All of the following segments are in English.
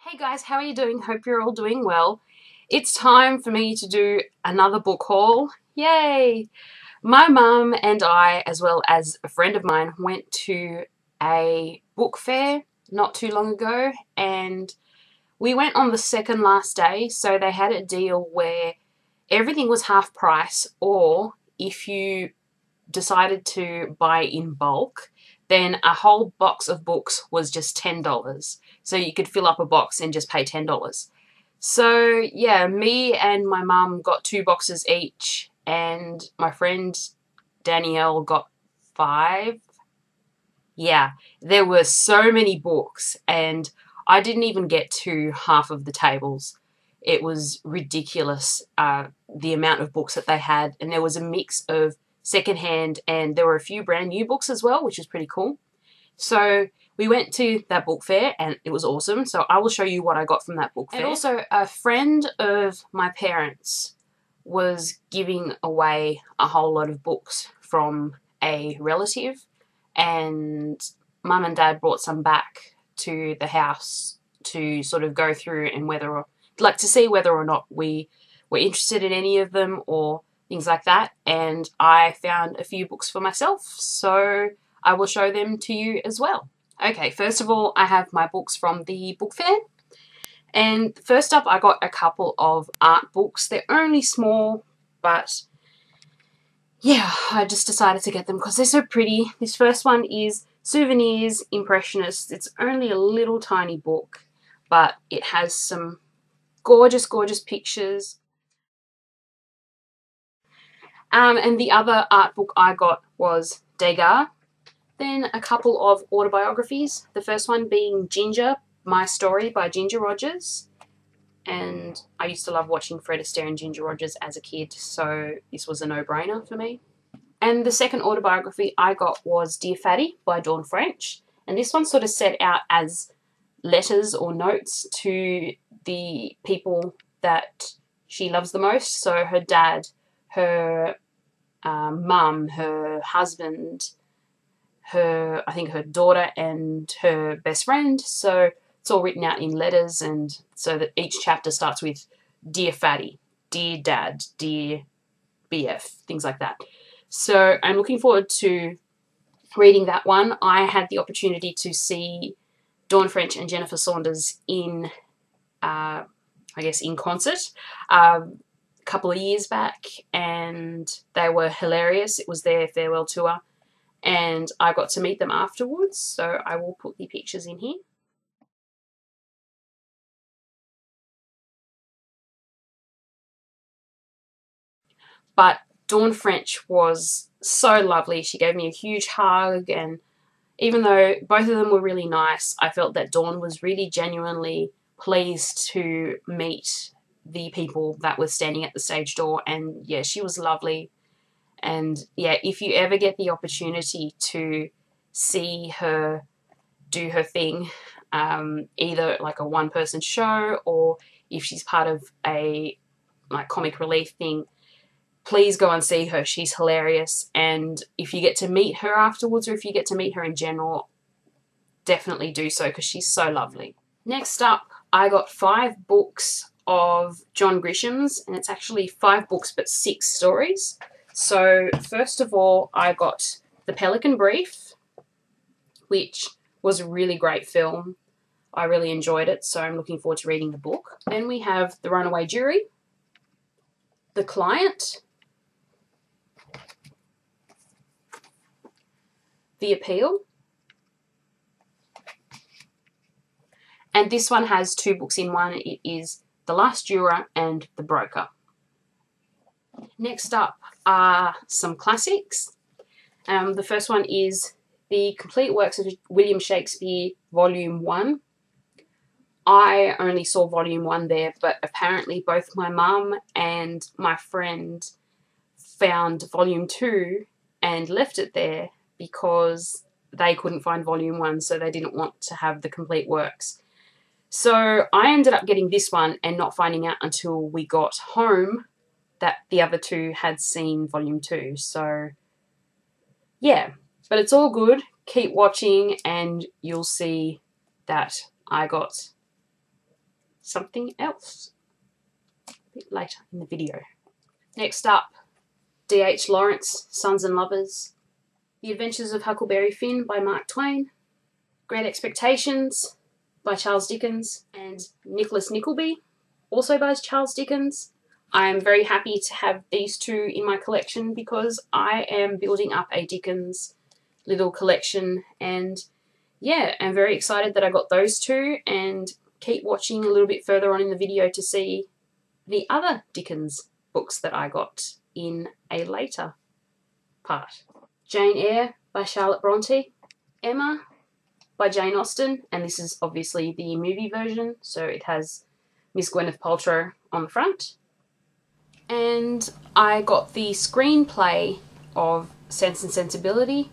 Hey guys, how are you doing? Hope you're all doing well. It's time for me to do another book haul. Yay! My mum and I, as well as a friend of mine, went to a book fair not too long ago, and we went on the second last day, so they had a deal where everything was half price, or if you decided to buy in bulk, then a whole box of books was just $10. So you could fill up a box and just pay $10. So yeah, me and my mum got 2 boxes each, and my friend Danielle got 5. Yeah, there were so many books, and I didn't even get to half of the tables. It was ridiculous, the amount of books that they had, and there was a mix of secondhand, and there were a few brand new books as well, which was pretty cool. So we went to that book fair and it was awesome. So I will show you what I got from that book fair. And also a friend of my parents was giving away a whole lot of books from a relative, and mum and dad brought some back to the house to sort of go through and to see whether or not we were interested in any of them or things like that. And I found a few books for myself, so I will show them to you as well. Okay, first of all, I have my books from the book fair. And first up, I got a couple of art books. They're only small, but yeah, I just decided to get them because they're so pretty. This first one is Souvenirs Impressionists. It's only a little tiny book, but it has some gorgeous, gorgeous pictures. And the other art book I got was Degas. Then a couple of autobiographies. The first one being Ginger, My Story by Ginger Rogers. And I used to love watching Fred Astaire and Ginger Rogers as a kid, so this was a no-brainer for me. And the second autobiography I got was Dear Fatty by Dawn French. And this one sort of set out as letters or notes to the people that she loves the most. So her dad, her mum, her husband, I think her daughter and her best friend. So it's all written out in letters, and so that each chapter starts with Dear Fatty, Dear Dad, Dear BF, things like that. So I'm looking forward to reading that one. I had the opportunity to see Dawn French and Jennifer Saunders in, I guess, in concert a couple of years back, and they were hilarious. It was their farewell tour, and I got to meet them afterwards, so I will put the pictures in here. But Dawn French was so lovely. She gave me a huge hug, and even though both of them were really nice, I felt that Dawn was really genuinely pleased to meet the people that were standing at the stage door, and yeah, she was lovely. And yeah, if you ever get the opportunity to see her do her thing, either like a one-person show or if she's part of a comic relief thing, please go and see her. She's hilarious. And if you get to meet her afterwards, or if you get to meet her in general, definitely do so because she's so lovely. Next up, I got 5 books of John Grisham's, and it's actually 5 books but 6 stories. So first of all, I got The Pelican Brief, which was a really great film. I really enjoyed it, so I'm looking forward to reading the book. Then we have The Runaway Jury, The Client, The Appeal, and this one has 2 books in one. It is The Last Juror and The Broker. Next up are some classics. The first one is The Complete Works of William Shakespeare, Volume 1. I only saw Volume 1 there, but apparently both my mum and my friend found Volume 2 and left it there because they couldn't find Volume 1, so they didn't want to have the complete works. So I ended up getting this one and not finding out until we got home that the other 2 had seen Volume 2. So yeah, but it's all good. Keep watching and you'll see that I got something else a bit later in the video. Next up, D.H. Lawrence, Sons and Lovers. The Adventures of Huckleberry Finn by Mark Twain. Great Expectations by Charles Dickens. And Nicholas Nickleby, also by Charles Dickens. I am very happy to have these two in my collection because I am building up a Dickens little collection, and yeah, I'm very excited that I got those two, and keep watching a little bit further on in the video to see the other Dickens books that I got in a later part. Jane Eyre by Charlotte Bronte. Emma by Jane Austen, and this is obviously the movie version, so it has Miss Gwyneth Paltrow on the front. And I got the screenplay of Sense and Sensibility,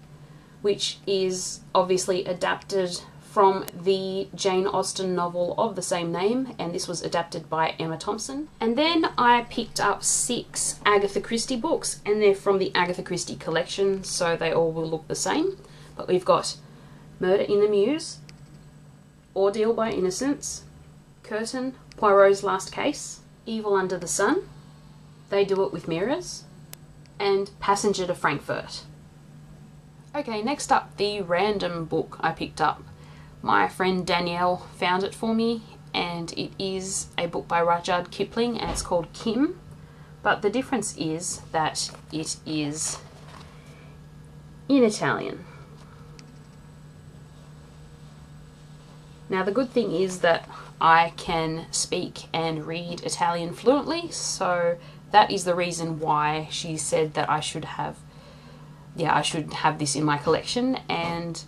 which is obviously adapted from the Jane Austen novel of the same name, and this was adapted by Emma Thompson. And then I picked up 6 Agatha Christie books, and they're from the Agatha Christie collection, so they all will look the same. But we've got Murder in the Mews, Ordeal by Innocence, Curtain, Poirot's Last Case, Evil Under the Sun, They Do It With Mirrors, and Passenger to Frankfurt. Okay, next up, the random book I picked up. My friend Danielle found it for me, and it is a book by Rudyard Kipling, and it's called Kim. But the difference is that it is in Italian. Now the good thing is that I can speak and read Italian fluently, so that is the reason why she said that I should have this in my collection, and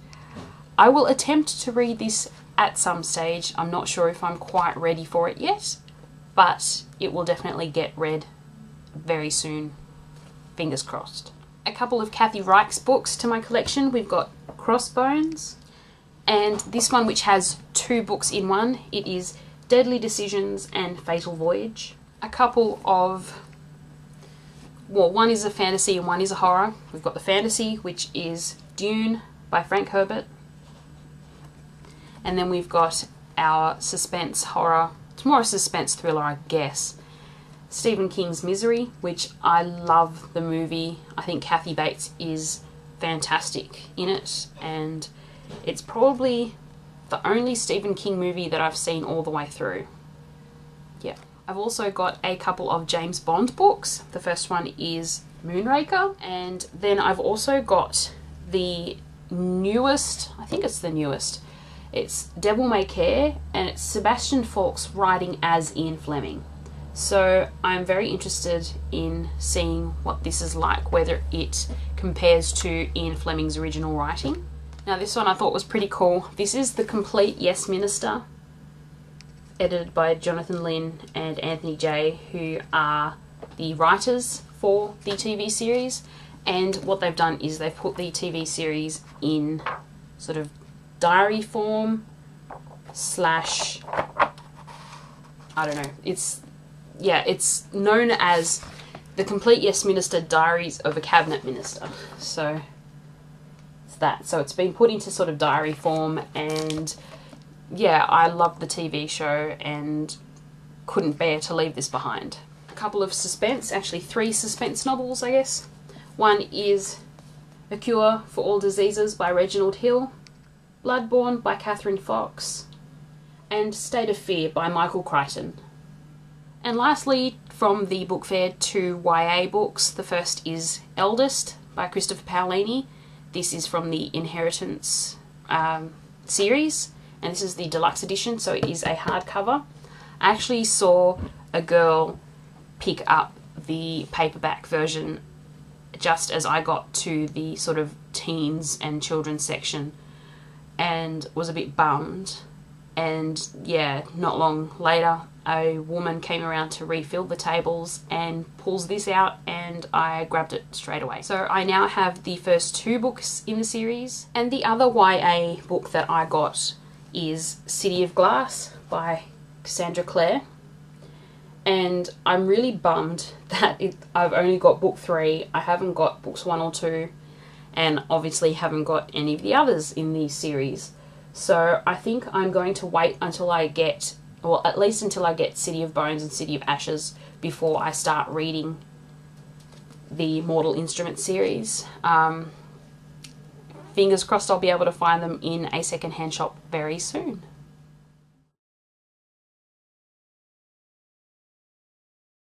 I will attempt to read this at some stage. I'm not sure if I'm quite ready for it yet, but it will definitely get read very soon. Fingers crossed. A couple of Kathy Reich's books to my collection. We've got Crossbones, and this one, which has 2 books in one. It is Deadly Decisions and Fatal Voyage. A couple of, well, one is a fantasy and one is a horror. We've got the fantasy, which is Dune by Frank Herbert. And then we've got our suspense horror. It's more a suspense thriller, I guess. Stephen King's Misery, which I love the movie. I think Kathy Bates is fantastic in it, and it's probably the only Stephen King movie that I've seen all the way through. Yeah. I've also got a couple of James Bond books. The first one is Moonraker, and then I've also got the newest, I think it's the newest, it's Devil May Care, and it's Sebastian Faulks writing as Ian Fleming. So I'm very interested in seeing what this is like, whether it compares to Ian Fleming's original writing. Now this one I thought was pretty cool. This is The Complete Yes Minister, edited by Jonathan Lynn and Anthony Jay, who are the writers for the TV series. And what they've done is they've put the TV series in sort of diary form slash, I don't know, it's known as The Complete Yes Minister Diaries of a Cabinet Minister. So it's that. So it's been put into sort of diary form, and yeah, I love the TV show and couldn't bear to leave this behind. A couple of suspense, actually 3 suspense novels, I guess. One is A Cure for All Diseases by Reginald Hill, Bloodborne by Catherine Fox, and State of Fear by Michael Crichton. And lastly, from the book fair, 2 YA books. The first is Eldest by Christopher Paolini. This is from the Inheritance series, and this is the deluxe edition, so it is a hardcover. I actually saw a girl pick up the paperback version just as I got to the sort of teens and children's section, and was a bit bummed. And yeah, not long later a woman came around to refill the tables and pulls this out, and I grabbed it straight away. So I now have the first 2 books in the series, and the other YA book that I got is City of Glass by Cassandra Clare. And I'm really bummed that I've only got book 3. I haven't got books 1 or 2, and obviously haven't got any of the others in the series. So I think I'm going to wait until I get well, at least until I get City of Bones and City of Ashes before I start reading the Mortal Instruments series. Fingers crossed I'll be able to find them in a secondhand shop very soon.